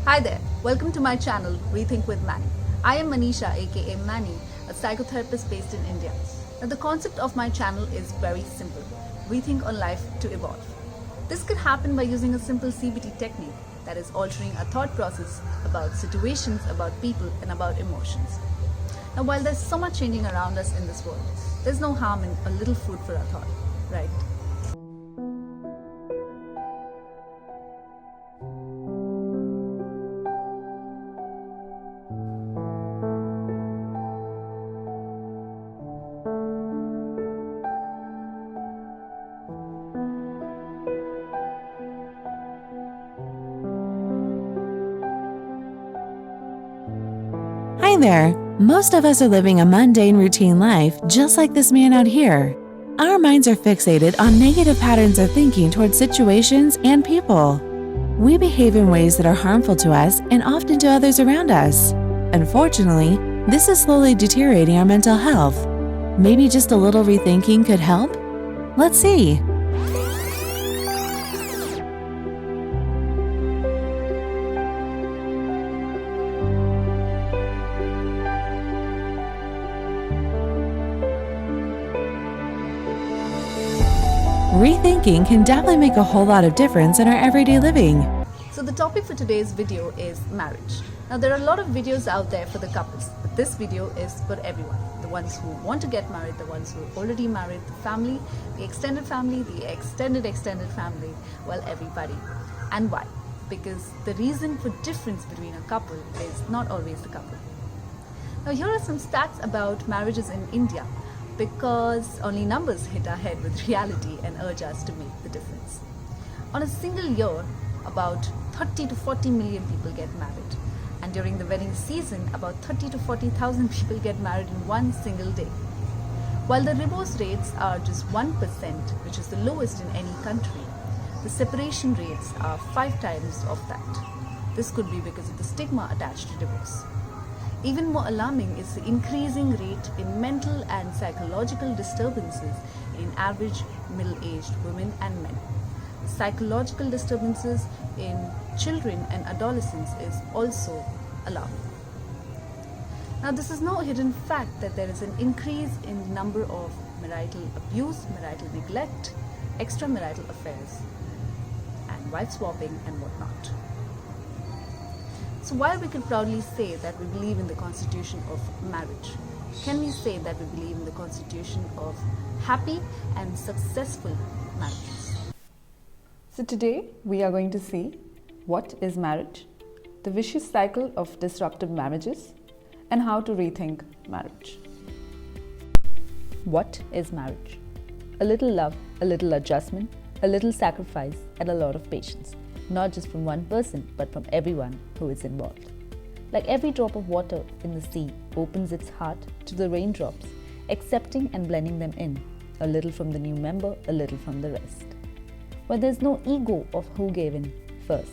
Hi there, welcome to my channel Rethink with Manny. I am Manisha aka Manny, a psychotherapist based in India. Now the concept of my channel is very simple, rethink on life to evolve. This could happen by using a simple CBT technique, that is altering our thought process about situations, about people and about emotions. Now while there's so much changing around us in this world, there's no harm in a little food for our thought, right? Hi there! Most of us are living a mundane routine life just like this man out here. Our minds are fixated on negative patterns of thinking towards situations and people. We behave in ways that are harmful to us and often to others around us. Unfortunately, this is slowly deteriorating our mental health. Maybe just a little rethinking could help? Let's see. Rethinking can definitely make a whole lot of difference in our everyday living. So the topic for today's video is marriage. Now there are a lot of videos out there for the couples, but this video is for everyone. The ones who want to get married, the ones who are already married, the family, the extended family, the extended family, well, everybody. And why? Because the reason for difference between a couple is not always the couple. Now here are some stats about marriages in India, because only numbers hit our head with reality and urge us to make the difference. On a single year, about 30 to 40 million people get married, and during the wedding season, about 30 to 40,000 people get married in one single day. While the divorce rates are just 1%, which is the lowest in any country, the separation rates are 5 times of that. This could be because of the stigma attached to divorce. Even more alarming is the increasing rate in mental and psychological disturbances in average middle-aged women and men. Psychological disturbances in children and adolescents is also alarming. Now this is no hidden fact that there is an increase in the number of marital abuse, marital neglect, extramarital affairs, and wife swapping and whatnot. So while we can proudly say that we believe in the constitution of marriage, can we say that we believe in the constitution of happy and successful marriages? So today we are going to see what is marriage, the vicious cycle of disruptive marriages, and how to rethink marriage. What is marriage? A little love, a little adjustment, a little sacrifice, and a lot of patience. Not just from one person, but from everyone who is involved. Like every drop of water in the sea opens its heart to the raindrops, accepting and blending them in, a little from the new member, a little from the rest. Where there's no ego of who gave in first.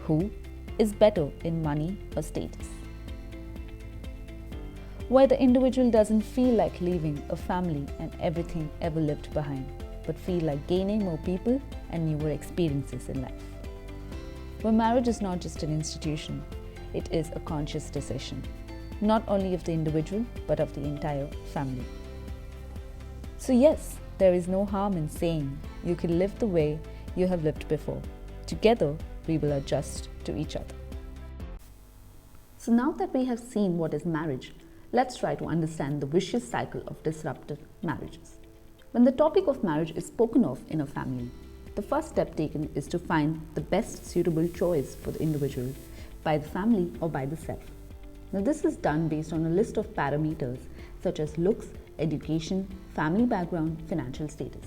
Who is better in money or status. Where the individual doesn't feel like leaving a family and everything ever lived behind, but feel like gaining more people and newer experiences in life. Where marriage is not just an institution, it is a conscious decision, not only of the individual, but of the entire family. So yes, there is no harm in saying you can live the way you have lived before. Together, we will adjust to each other. So now that we have seen what is marriage, let's try to understand the vicious cycle of disruptive marriages. When the topic of marriage is spoken of in a family, the first step taken is to find the best suitable choice for the individual by the family or by the self. Now this is done based on a list of parameters such as looks, education, family background, financial status.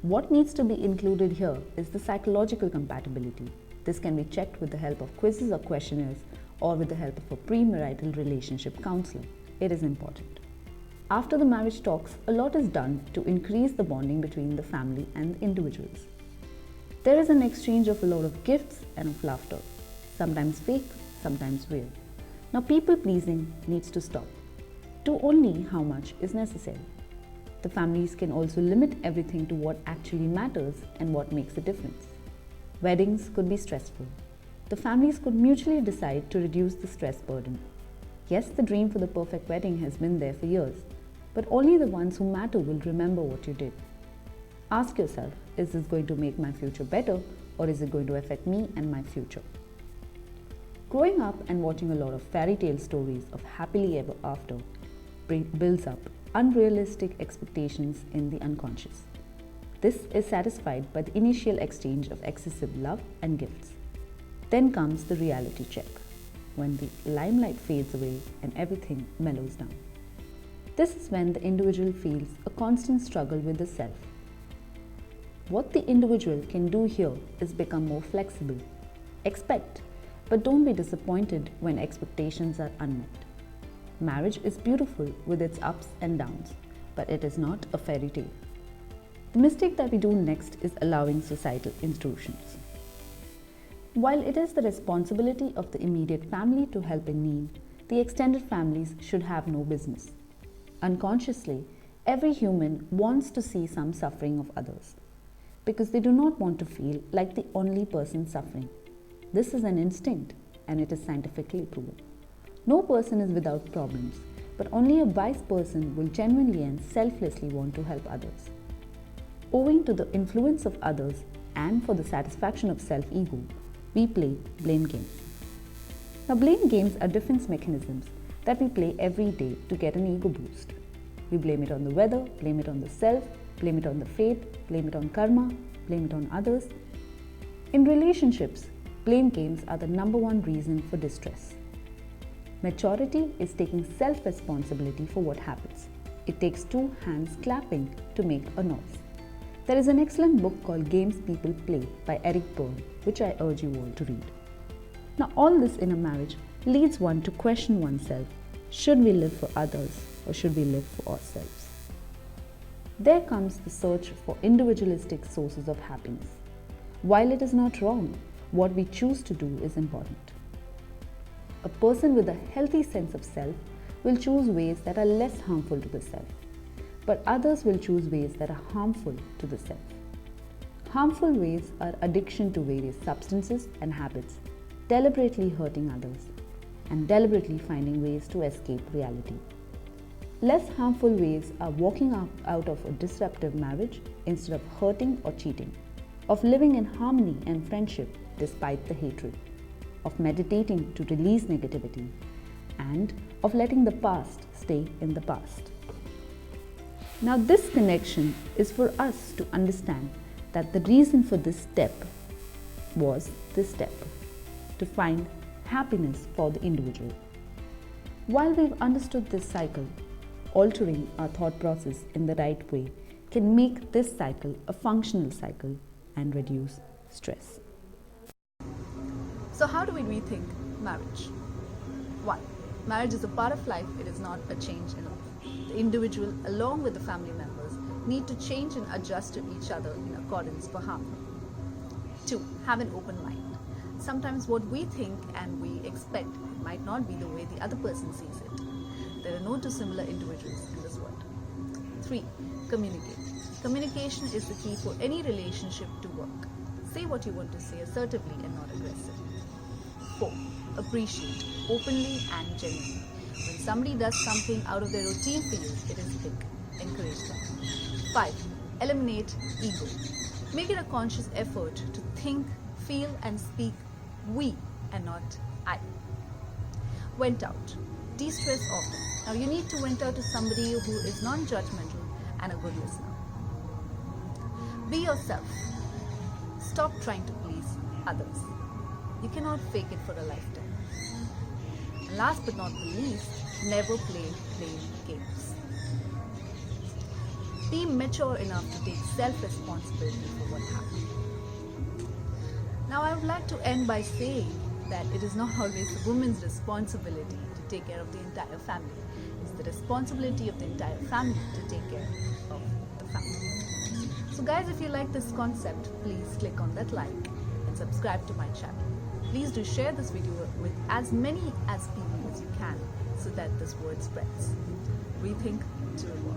What needs to be included here is the psychological compatibility. This can be checked with the help of quizzes or questionnaires or with the help of a pre-marital relationship counselor. It is important. After the marriage talks, a lot is done to increase the bonding between the family and the individuals. There is an exchange of a lot of gifts and of laughter, sometimes fake, sometimes real. Now people pleasing needs to stop to only how much is necessary. The families can also limit everything to what actually matters and what makes a difference. Weddings could be stressful. the families could mutually decide to reduce the stress burden. Yes, the dream for the perfect wedding has been there for years, but only the ones who matter will remember what you did. Ask yourself, is this going to make my future better, or is it going to affect me and my future? Growing up and watching a lot of fairy tale stories of happily ever after builds up unrealistic expectations in the unconscious. This is satisfied by the initial exchange of excessive love and gifts. Then comes the reality check, when the limelight fades away and everything mellows down. This is when the individual feels a constant struggle with the self. What the individual can do here is become more flexible. Expect, but don't be disappointed when expectations are unmet. Marriage is beautiful with its ups and downs, but it is not a fairy tale. The mistake that we do next is allowing societal intrusions. While it is the responsibility of the immediate family to help in need, the extended families should have no business. Unconsciously, every human wants to see some suffering of others, because they do not want to feel like the only person suffering. This is an instinct, and it is scientifically proven. No person is without problems, but only a wise person will genuinely and selflessly want to help others. Owing to the influence of others and for the satisfaction of self-ego, we play blame games. Now, blame games are defense mechanisms that we play every day to get an ego boost. We blame it on the weather, blame it on the self, blame it on the fate, blame it on karma, blame it on others. In relationships, blame games are the number one reason for distress. Maturity is taking self-responsibility for what happens. It takes two hands clapping to make a noise. There is an excellent book called Games People Play by Eric Berne, which I urge you all to read. Now, all this in a marriage leads one to question oneself, should we live for others or should we live for ourselves? There comes the search for individualistic sources of happiness. While it is not wrong, what we choose to do is important. A person with a healthy sense of self will choose ways that are less harmful to the self, but others will choose ways that are harmful to the self. Harmful ways are addiction to various substances and habits, deliberately hurting others, and deliberately finding ways to escape reality. Less harmful ways are walking out of a disruptive marriage instead of hurting or cheating, of living in harmony and friendship despite the hatred, of meditating to release negativity, and of letting the past stay in the past. Now, this connection is for us to understand that the reason for this step was this step, to find happiness for the individual. While we've understood this cycle, altering our thought process in the right way can make this cycle a functional cycle and reduce stress. So how do we rethink marriage? 1. Marriage is a part of life, it is not a change in life. The individual, along with the family members, need to change and adjust to each other in accordance for harmony. 2. Have an open mind. Sometimes what we think and we expect might not be the way the other person sees it. There are no two similar individuals in this world. 3. Communicate. Communication is the key for any relationship to work. Say what you want to say assertively and not aggressively. 4. Appreciate openly and genuinely. When somebody does something out of their routine for you, it is big. Encourage them. 5. Eliminate ego. Make it a conscious effort to think, feel and speak we and not I. Vent out. De-stress often. Now you need to vent out to somebody who is non-judgmental and a good listener. Be yourself. Stop trying to please others. You cannot fake it for a lifetime. And last but not the least, never play blame games. Be mature enough to take self-responsibility for what happened. Now I would like to end by saying that it is not always the woman's responsibility to take care of the entire family. It's the responsibility of the entire family to take care of the family. So guys, if you like this concept, please click on that like and subscribe to my channel. Please do share this video with as many as people as you can so that this word spreads. Rethink to evolve.